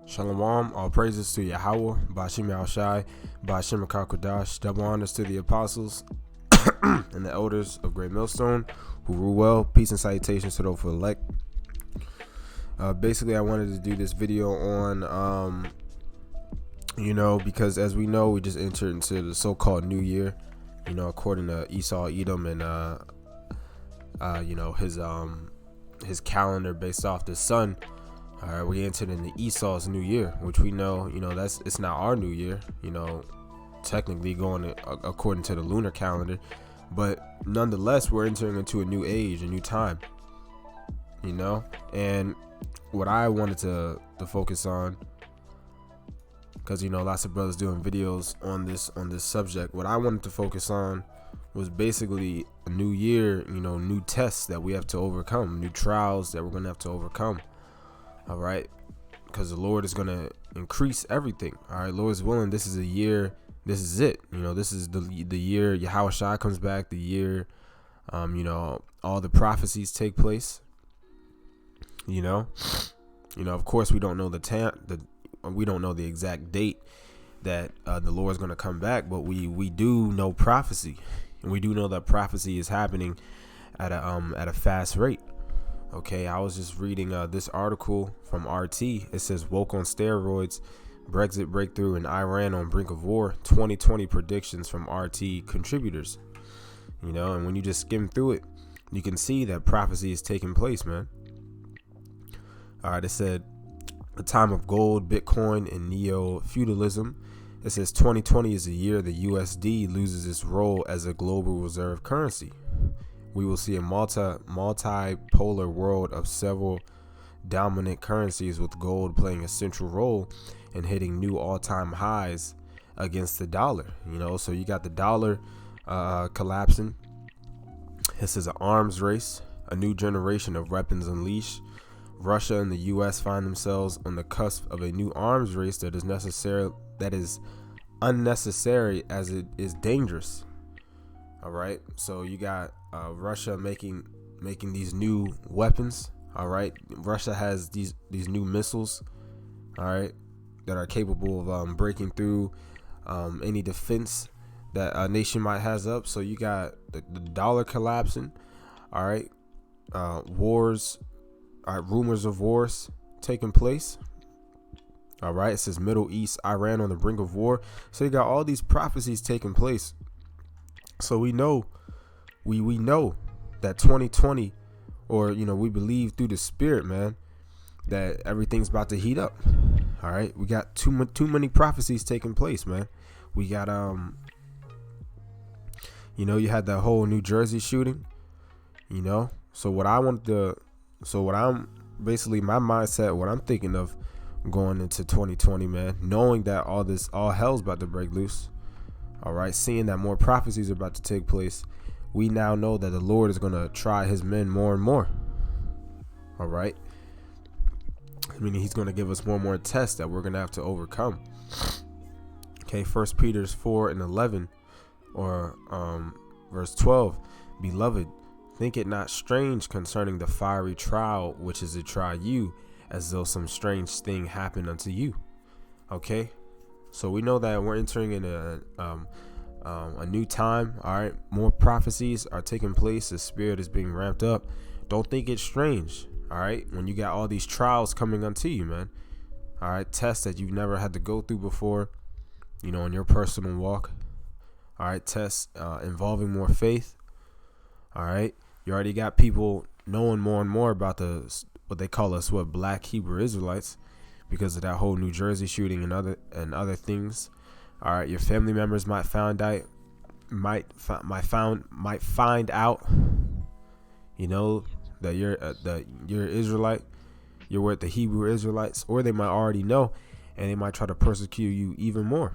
Shalom, all praises to Yahweh, Bashim Al-Shai, Bashim Al-Kakodash, double honors to the apostles and the elders of Great Millstone who rule well. Peace and salutations to those for elect. Basically, I wanted to do this video on, because as we know, we just entered into the so-called New Year, according to Esau, Edom, and, his calendar based off the sun. All right, we entered into Esau's new year, which we know, it's not our new year, technically going according to the lunar calendar, but nonetheless, we're entering into a new age, a new time, and what I wanted to focus on, because, lots of brothers doing videos on this subject, what I wanted to focus on was basically a new year, new tests that we have to overcome, new trials that we're going to have to overcome. All right, because the Lord is going to increase everything. All right, Lord's willing, this is a year. This is it. This is the year Yahweh Shai comes back. The year, all the prophecies take place. Of course, we don't know we don't know the exact date that the Lord is going to come back, but we do know prophecy, and we do know that prophecy is happening at a fast rate. Okay, I was just reading this article from RT. It says woke on steroids, Brexit breakthrough, and Iran on brink of war. 2020 predictions from RT contributors. And when you just skim through it, you can see that prophecy is taking place, man. All right, it said the time of gold, Bitcoin, and neo-feudalism. It says 2020 is the year the USD loses its role as a global reserve currency. We will see a multipolar world of several dominant currencies, with gold playing a central role in hitting new all-time highs against the dollar. So you got the dollar collapsing. This is an arms race, a new generation of weapons unleashed. Russia and the U.S. find themselves on the cusp of a new arms race that is unnecessary as it is dangerous. All right, so you got Russia making these new weapons. All right, Russia has these new missiles, all right, that are capable of breaking through any defense that a nation might has up. So you got the dollar collapsing. All right, wars, rumors of wars taking place. All right, it says Middle East, Iran on the brink of war. So you got all these prophecies taking place. So we know that 2020, or we believe through the spirit, man, that everything's about to heat up. All right, we got too many prophecies taking place, man. We got you had that whole New Jersey shooting, So what I'm basically, my mindset, what I'm thinking of going into 2020, man, knowing that all hell's about to break loose. All right, seeing that more prophecies are about to take place, we now know that the Lord is going to try his men more and more. All right, meaning he's going to give us more and more tests that we're going to have to overcome. Okay, 1 Peter 4:11, or verse 12. Beloved, think it not strange concerning the fiery trial which is to try you, as though some strange thing happened unto you. Okay, so we know that we're entering in a new time. All right, more prophecies are taking place. The spirit is being ramped up. Don't think it's strange. All right, when you got all these trials coming unto you, man. All right, tests that you've never had to go through before, in your personal walk. All right, tests involving more faith. All right, you already got people knowing more and more about what they call us, Black Hebrew Israelites, because of that whole New Jersey shooting and other things. All right, your family members might find out, that you're Israelite, you're with the Hebrew Israelites, or they might already know, and they might try to persecute you even more.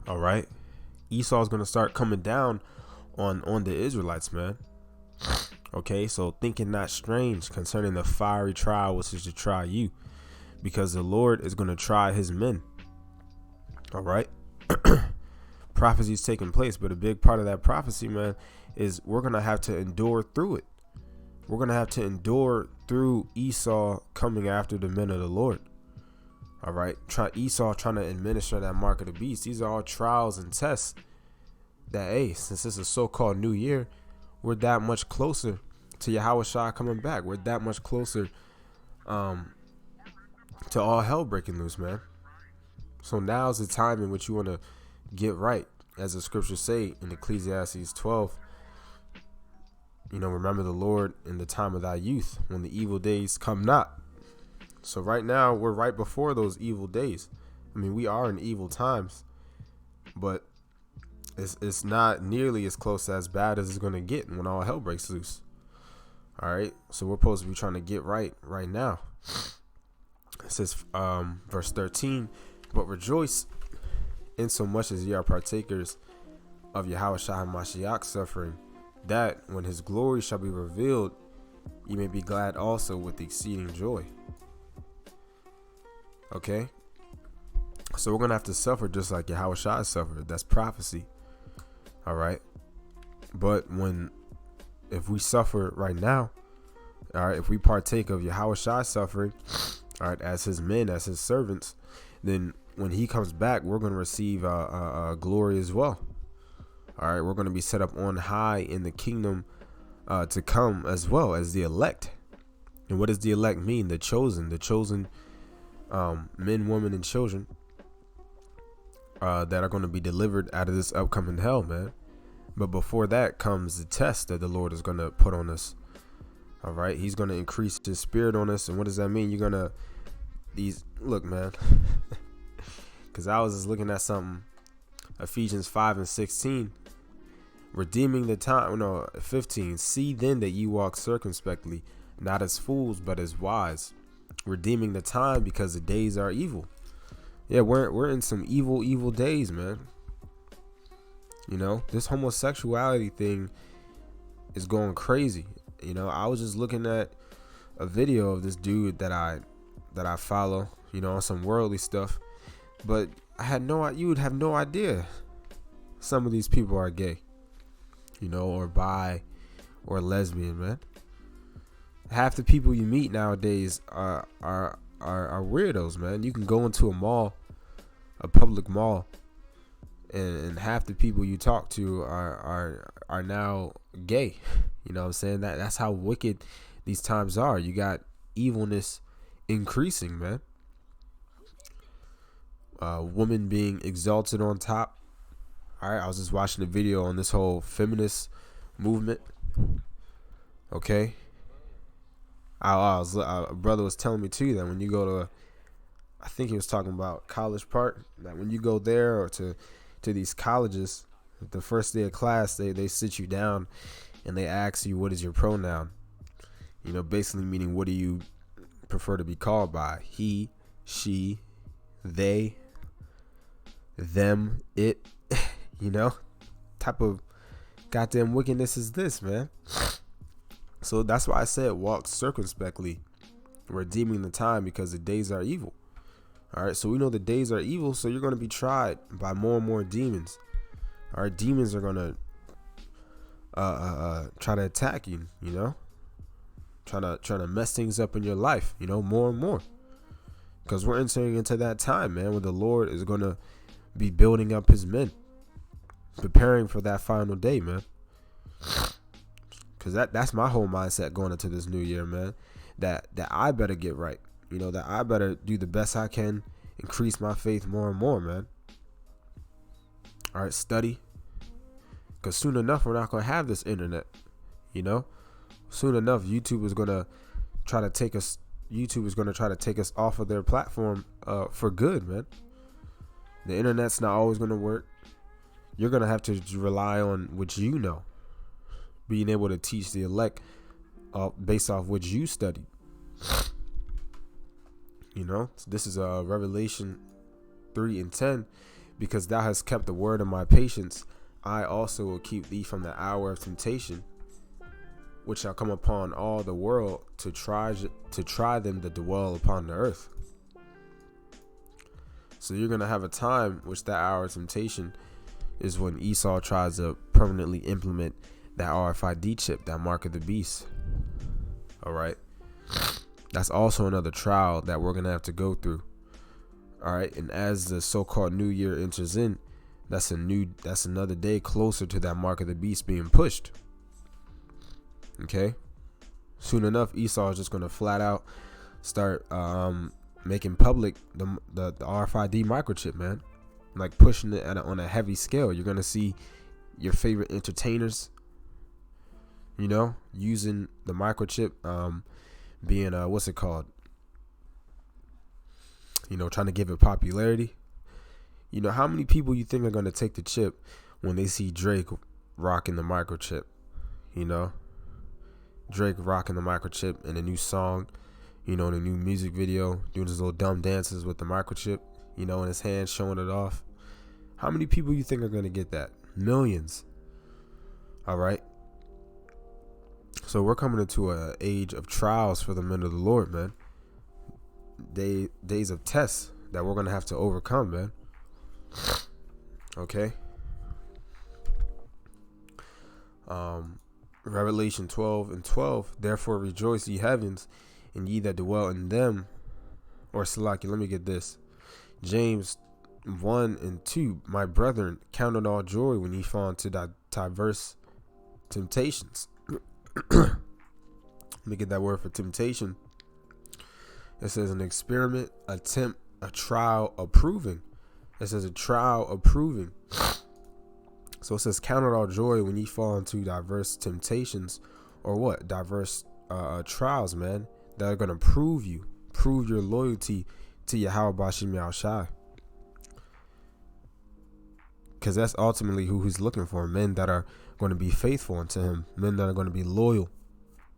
All right, Esau's gonna start coming down on the Israelites, man. Okay, so thinking not strange concerning the fiery trial which is to try you, because the Lord is going to try his men. All right. Prophecy is taking place, but a big part of that prophecy, man, is we're going to have to endure through it. we're going to have to endure through Esau coming after the men of the Lord. All right. Esau trying to administer that mark of the beast. These are all trials and tests that, hey, since it's a so-called new year, we're that much closer to Yahushua coming back. We're that much closer to all hell breaking loose, man. So now's the time in which you want to get right. As the scriptures say in Ecclesiastes 12, remember the Lord in the time of thy youth, when the evil days come not. So right now, we're right before those evil days. I mean, we are in evil times, but it's not nearly as close as bad as it's going to get when all hell breaks loose. All right. So we're supposed to be trying to get right now. It says, verse 13, but rejoice in so much as ye are partakers of Yahushua HaMashiach's suffering, that when his glory shall be revealed, ye may be glad also with exceeding joy. Okay. So we're going to have to suffer just like Yahushua suffered. That's prophecy. All right. But if we suffer right now, all right, if we partake of Yahushua's suffering, all right, as his men, as his servants, then when he comes back, we're going to receive glory as well. All right, we're going to be set up on high in the kingdom to come, as well as the elect. And what does the elect mean? The chosen men, women, and children that are going to be delivered out of this upcoming hell, man. But before that comes the test that the Lord is going to put on us. All right, he's going to increase his spirit on us. And what does that mean? You're going to look, man, because I was just looking at something, Ephesians 5:16, redeeming the time. No, 15. See then that you walk circumspectly, not as fools, but as wise, redeeming the time, because the days are evil. Yeah, we're in some evil days, man. This homosexuality thing is going crazy. I was just looking at a video of this dude that I follow, on some worldly stuff, but you would have no idea some of these people are gay, or bi or lesbian, man. Half the people you meet nowadays are weirdos, man. You can go into a public mall, and half the people you talk to are now gay. You know what I'm saying? That's how wicked these times are. You got evilness increasing, man. Women being exalted on top. All right, I was just watching a video on this whole feminist movement. Okay. A brother was telling me too that when you go to, I think he was talking about College Park, that when you go there or to these colleges, the first day of class, they sit you down and they ask you, what is your pronoun? Basically meaning, what do you prefer to be called by? He, she, they, them, it, type of goddamn wickedness is this, man? So that's why I said walk circumspectly, redeeming the time, because the days are evil. All right, so we know the days are evil, so you're going to be tried by more and more demons. Our demons are going to try to attack you, trying to mess things up in your life, more and more, because we're entering into that time, man, where the Lord is going to be building up his men, preparing for that final day, man. Because that's my whole mindset going into this new year, man, that I better get right, that I better do the best I can, increase my faith more and more, man. All right, study, because soon enough we're not going to have this internet, soon enough YouTube is going to try to take us off of their platform for good, man. The internet's not always going to work. You're going to have to rely on what being able to teach the elect based off what you studied. This is Revelation 3:10, because thou hast kept the word of my patience, I also will keep thee from the hour of temptation, which shall come upon all the world to try them that dwell upon the earth. So you're going to have a time which that hour of temptation is when Esau tries to permanently implement that RFID chip, that mark of the beast. All right. That's also another trial that we're going to have to go through. All right. And as the so-called new year enters in, that's another day closer to that mark of the beast being pushed. Okay. Soon enough, Esau is just going to flat out start making public the RFID microchip, man. Like pushing it on a heavy scale. You're going to see your favorite entertainers, using the microchip, being what's it called? Trying to give it popularity. How many people you think are going to take the chip when they see Drake rocking the microchip? Drake rocking the microchip in a new song, in a new music video, doing his little dumb dances with the microchip, in his hand, showing it off. How many people you think are going to get that? Millions. All right. So we're coming into an age of trials for the men of the Lord, man. Days of tests that we're going to have to overcome, man. Okay. Revelation 12:12. Therefore rejoice, ye heavens, and ye that dwell in them. Or Salaki, let me get this. James 1:2. My brethren, count it all joy when ye fall into diverse temptations. Let me get that word for temptation. It says an experiment, attempt, a trial, approving. It says a trial, approving. So it says count it all joy when ye fall into diverse temptations, or what? Diverse trials, man, that are going to prove your loyalty to Yahweh Bashim Yahushai. Because that's ultimately who he's looking for. Men that are going to be faithful unto him. Men that are going to be loyal.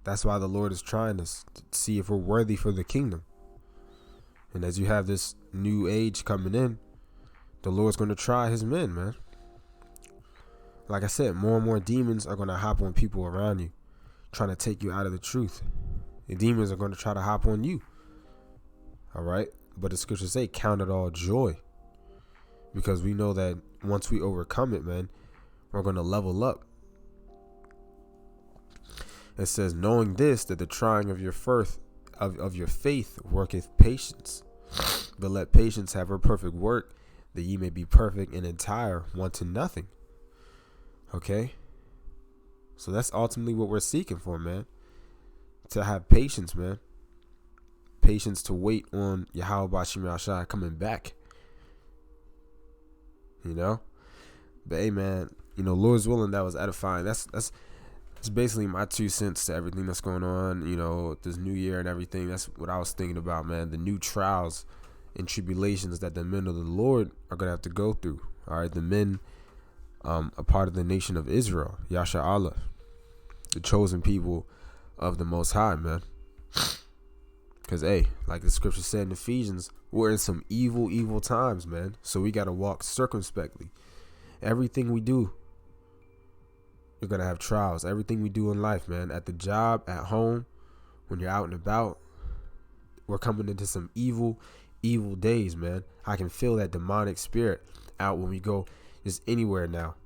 That's why the Lord is trying to see if we're worthy for the kingdom. And as you have this new age coming in, the Lord's going to try his men, man. Like I said, more and more demons are going to hop on people around you, trying to take you out of the truth. The demons are going to try to hop on you. All right. But the scriptures say, count it all joy. Because we know that once we overcome it, man, we're going to level up. It says, knowing this, that the trying of your faith worketh patience. But let patience have her perfect work, that ye may be perfect and entire, wanting nothing. Okay? So that's ultimately what we're seeking for, man. To have patience, man. Patience to wait on Yahweh Bashim Yahushai coming back. But hey, man, Lord's willing, that was edifying. That's basically my 2 cents to everything that's going on, this new year and everything. That's what I was thinking about, man. The new trials and tribulations that the men of the Lord are going to have to go through. All right. The men, a part of the nation of Israel, Yasha Allah, the chosen people of the Most High, man. Because, hey, like the scripture said in Ephesians, we're in some evil times, man. So we got to walk circumspectly. Everything we do, you're going to have trials. Everything we do in life, man. At the job, at home, when you're out and about, we're coming into some evil days, man. I can feel that demonic spirit out when we go just anywhere now.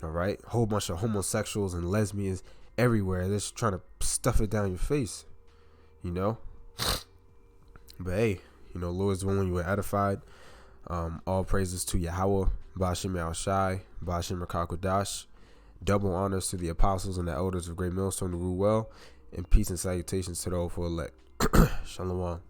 All right. Whole bunch of homosexuals and lesbians everywhere. They're just trying to stuff it down your face. But hey, Lord's willing, you were edified. All praises to Yahweh, Bashim Yahushai, Bashim Rakakodash. Double honors to the apostles and the elders of Great Millstone to rule well, and peace and salutations to the hopeful elect. Shalom.